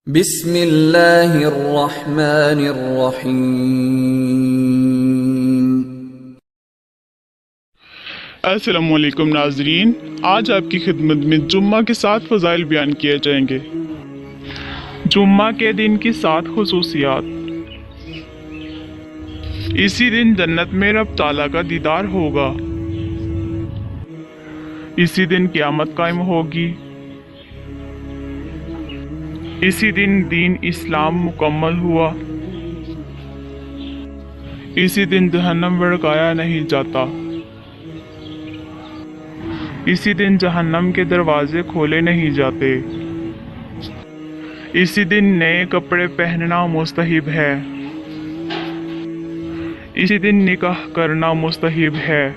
بسم اللہ الرحمن الرحیم۔ السلام علیکم ناظرین، آج آپ کی خدمت میں جمعہ کے 7 فضائل بیان کیے جائیں گے۔ جمعہ کے دن کی 7 خصوصیات۔ اسی دن جنت میں رب تعالیٰ کا دیدار ہوگا۔ اسی دن قیامت قائم ہوگی۔ اسی دن دین اسلام مکمل ہوا۔ اسی دن جہنم بھڑکایا نہیں جاتا۔ اسی دن جہنم کے دروازے کھولے نہیں جاتے۔ اسی دن نئے کپڑے پہننا مستحب ہے۔ اسی دن نکاح کرنا مستحب ہے۔